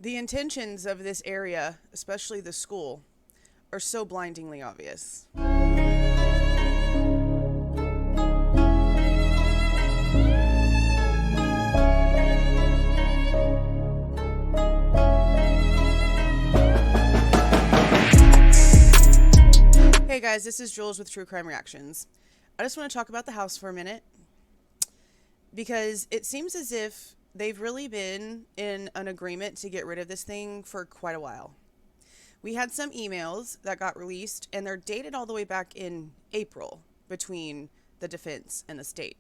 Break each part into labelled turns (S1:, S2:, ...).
S1: The intentions of this area, especially the school, are so blindingly obvious. Hey guys, this is Jules with True Crime Reactions. I just want to talk about the house for a minute because it seems as if they've really been in an agreement to get rid of this thing for quite a while. We had some emails that got released and they're dated all the way back in April between the defense and the state.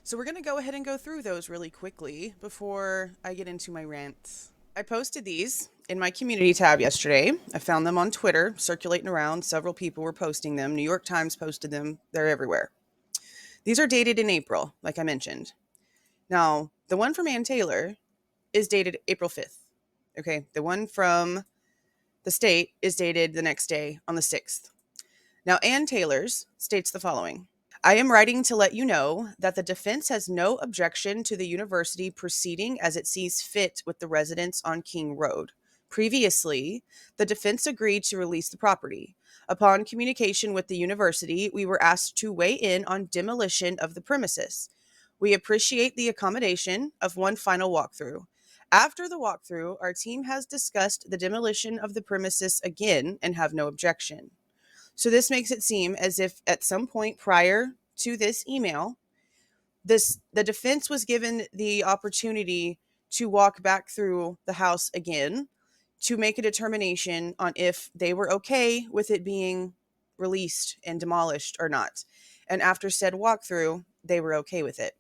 S1: So we're going to go ahead and go through those really quickly before I get into my rant. I posted these in my community tab yesterday. I found them on Twitter, circulating around. Several people were posting them. New York Times posted them. They're everywhere. These are dated in April, like I mentioned. Now, the one from Ann Taylor is dated April 5th. Okay, the one from the state is dated the next day on the 6th. Now, Ann Taylor's states the following. I am writing to let you know that the defense has no objection to the university proceeding as it sees fit with the residents on King Road. Previously, the defense agreed to release the property. Upon communication with the university, we were asked to weigh in on demolition of the premises. We appreciate the accommodation of one final walkthrough. After the walkthrough, our team has discussed the demolition of the premises again and have no objection. So this makes it seem as if at some point prior to this email, the defense was given the opportunity to walk back through the house again to make a determination on if they were okay with it being released and demolished or not. And after said walkthrough, they were okay with it.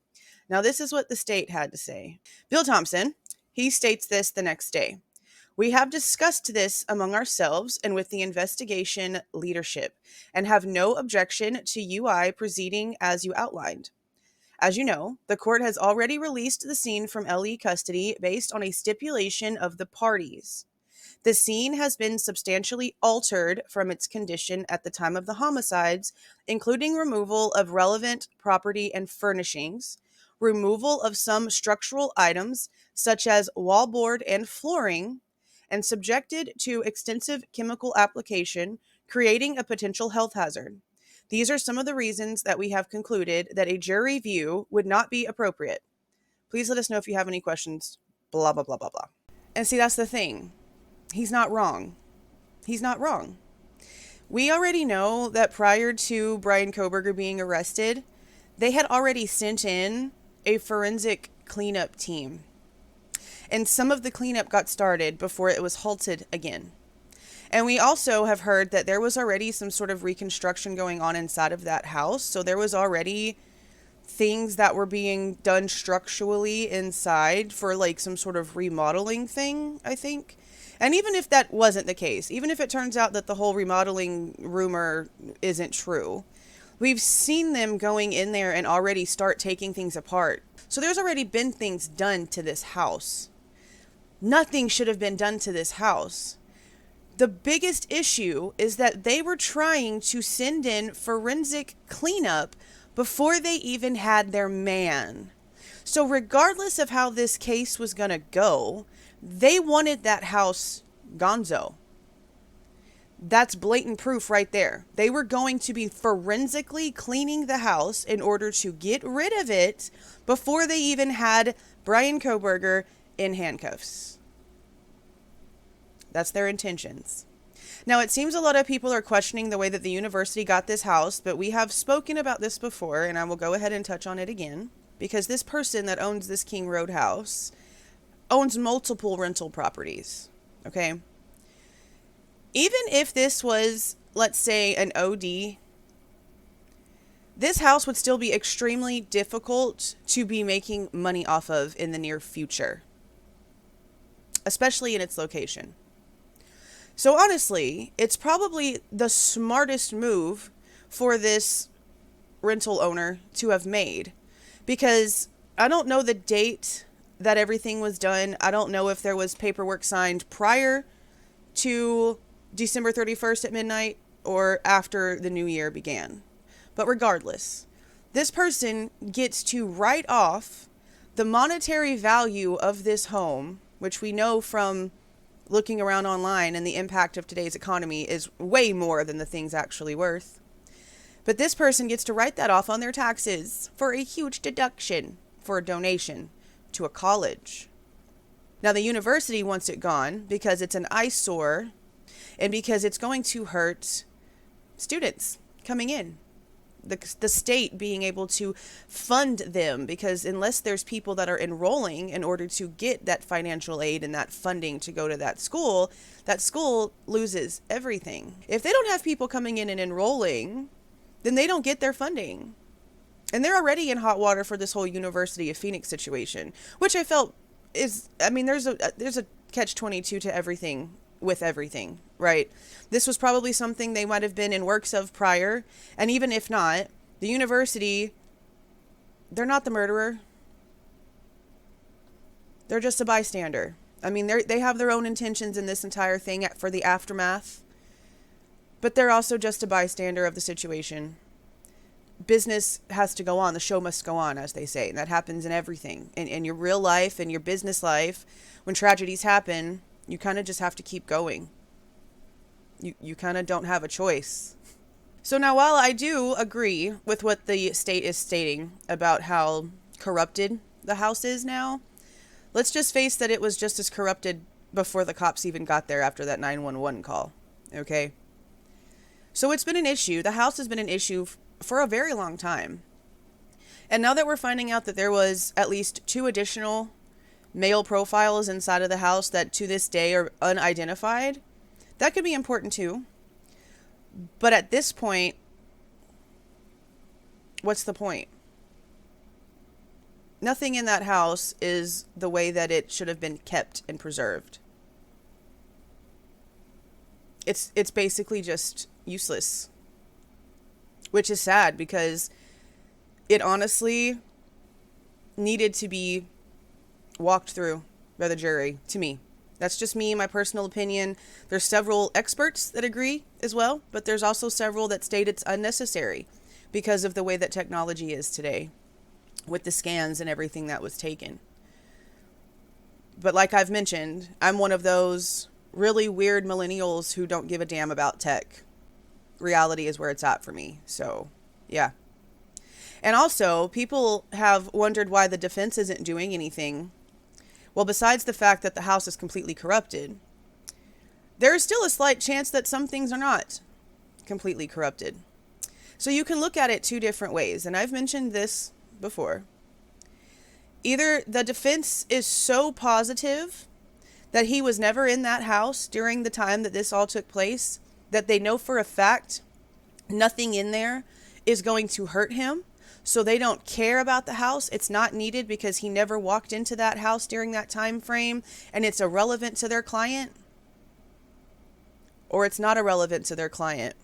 S1: Now, this is what the state had to say. Bill Thompson, he states this the next day. We have discussed this among ourselves and with the investigation leadership and have no objection to UI proceeding as you outlined. As you know, the court has already released the scene from LE custody based on a stipulation of the parties. The scene has been substantially altered from its condition at the time of the homicides, including removal of relevant property and furnishings, removal of some structural items such as wallboard and flooring, and subjected to extensive chemical application, creating a potential health hazard. These are some of the reasons that we have concluded that a jury view would not be appropriate. Please let us know if you have any questions, blah, blah, blah, blah, blah. And see, that's the thing. He's not wrong. He's not wrong. We already know that prior to Bryan Kohberger being arrested, they had already sent in a forensic cleanup team. And some of the cleanup got started before it was halted again. And we also have heard that there was already some sort of reconstruction going on inside of that house. So there was already things that were being done structurally inside for like some sort of remodeling thing, I think. And even if that wasn't the case, even if it turns out that the whole remodeling rumor isn't true, we've seen them going in there and already start taking things apart. So there's already been things done to this house. Nothing should have been done to this house. The biggest issue is that they were trying to send in forensic cleanup before they even had their man. So regardless of how this case was going to go, they wanted that house gonzo. That's blatant proof right there. They were going to be forensically cleaning the house in order to get rid of it before they even had Bryan Kohberger in handcuffs. That's their intentions. Now, it seems a lot of people are questioning the way that the university got this house, but we have spoken about this before, and I will go ahead and touch on it again, because this person that owns this King Road house owns multiple rental properties, okay? Even if this was, let's say, an OD, this house would still be extremely difficult to be making money off of in the near future, especially in its location. So honestly, it's probably the smartest move for this rental owner to have made, because I don't know the date that everything was done. I don't know if there was paperwork signed prior to December 31st at midnight or after the new year began. But regardless, this person gets to write off the monetary value of this home which we know from looking around online and the impact of today's economy is way more than the thing's actually worth. But this person gets to write that off on their taxes for a huge deduction for a donation to a college. Now, the university wants it gone because it's an eyesore and because it's going to hurt students coming in. The state being able to fund them, because unless there's people that are enrolling in order to get that financial aid and that funding to go to that school loses everything. If they don't have people coming in and enrolling, then they don't get their funding. And they're already in hot water for this whole University of Phoenix situation, which I felt is, I mean, there's a catch-22 to everything with everything, right? This was probably something they might have been in works of prior, and even if not, the university, they're not the murderer. They're just a bystander. I mean, they have their own intentions in this entire thing for the aftermath, but they're also just a bystander of the situation. Business has to go on. The show must go on, as they say. And that happens in everything. In your real life, in your business life, when tragedies happen, you kind of just have to keep going. You kind of don't have a choice. So now, while I do agree with what the state is stating about how corrupted the house is now, let's just face that it was just as corrupted before the cops even got there after that 911 call. Okay? So it's been an issue. The house has been an issue for a very long time. And now that we're finding out that there was at least 2 additional male profiles inside of the house that to this day are unidentified, that could be important too. But at this point, what's the point? Nothing in that house is the way that it should have been kept and preserved. It's basically just useless. Which is sad because it honestly needed to be walked through by the jury, to me. That's just me, my personal opinion. There's several experts that agree as well, but there's also several that state it's unnecessary because of the way that technology is today with the scans and everything that was taken. But like I've mentioned, I'm one of those really weird millennials who don't give a damn about tech. Reality is where it's at for me. So, yeah. And also, people have wondered why the defense isn't doing anything. Well, besides the fact that the house is completely corrupted, there is still a slight chance that some things are not completely corrupted. So you can look at it 2 different ways, and I've mentioned this before. Either the defense is so positive that he was never in that house during the time that this all took place, that they know for a fact nothing in there is going to hurt him, so they don't care about the house. It's not needed because he never walked into that house during that time frame, and it's irrelevant to their client. Or it's not irrelevant to their client.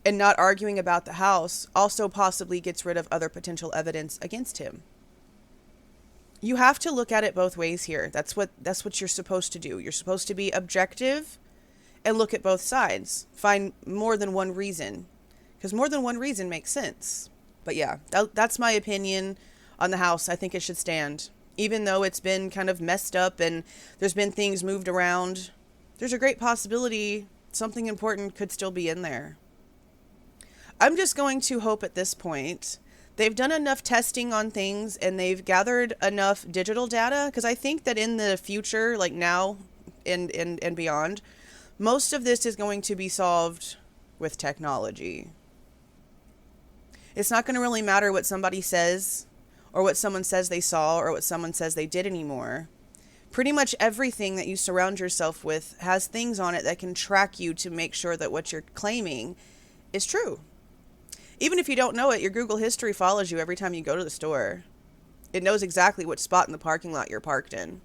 S1: And not arguing about the house also possibly gets rid of other potential evidence against him. You have to look at it both ways here. That's what you're supposed to do. You're supposed to be objective and look at both sides. Find more than one reason, because more than one reason makes sense. But yeah, that's my opinion on the house. I think it should stand. Even though it's been kind of messed up and there's been things moved around, there's a great possibility something important could still be in there. I'm just going to hope at this point they've done enough testing on things and they've gathered enough digital data, because I think that in the future, like now and beyond, most of this is going to be solved with technology. It's not going to really matter what somebody says or what someone says they saw or what someone says they did anymore. Pretty much everything that you surround yourself with has things on it that can track you to make sure that what you're claiming is true. Even if you don't know it, your Google history follows you every time you go to the store. It knows exactly which spot in the parking lot you're parked in.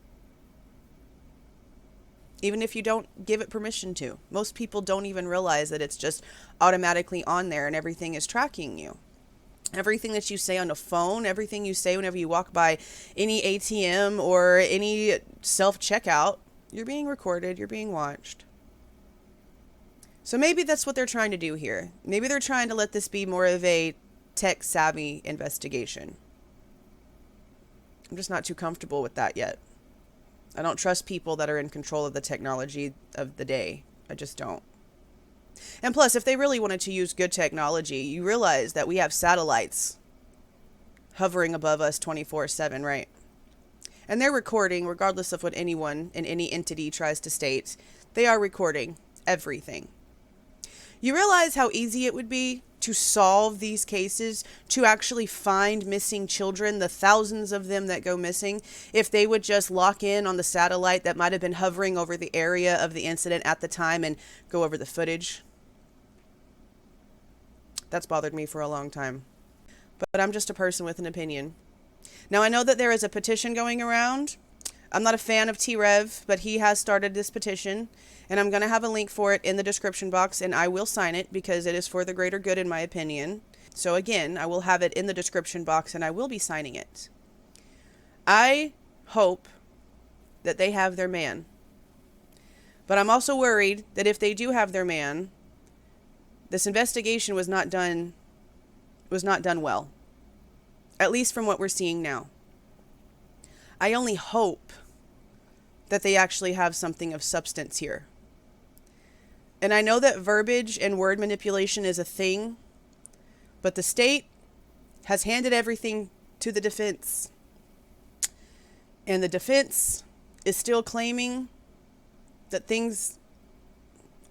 S1: Even if you don't give it permission to. Most people don't even realize that it's just automatically on there and everything is tracking you. Everything that you say on the phone, everything you say whenever you walk by any ATM or any self-checkout, you're being recorded, you're being watched. So maybe that's what they're trying to do here. Maybe they're trying to let this be more of a tech-savvy investigation. I'm just not too comfortable with that yet. I don't trust people that are in control of the technology of the day. I just don't. And plus, if they really wanted to use good technology, you realize that we have satellites hovering above us 24/7, right? And they're recording, regardless of what anyone in any entity tries to state. They are recording everything. You realize how easy it would be to solve these cases, to actually find missing children, the thousands of them that go missing, if they would just lock in on the satellite that might have been hovering over the area of the incident at the time and go over the footage. That's bothered me for a long time. But I'm just a person with an opinion. Now, I know that there is a petition going around. I'm not a fan of T-Rev, but he has started this petition, and I'm going to have a link for it in the description box, and I will sign it because it is for the greater good, in my opinion. So again, I will have it in the description box, and I will be signing it. I hope that they have their man. But I'm also worried that if they do have their man, this investigation was not done well. At least from what we're seeing now. I only hope that they actually have something of substance here. And I know that verbiage and word manipulation is a thing, but the state has handed everything to the defense. And the defense is still claiming that things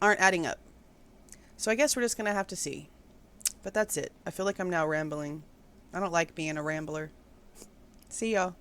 S1: aren't adding up. So I guess we're just going to have to see. But that's it. I feel like I'm now rambling. I don't like being a rambler. See y'all.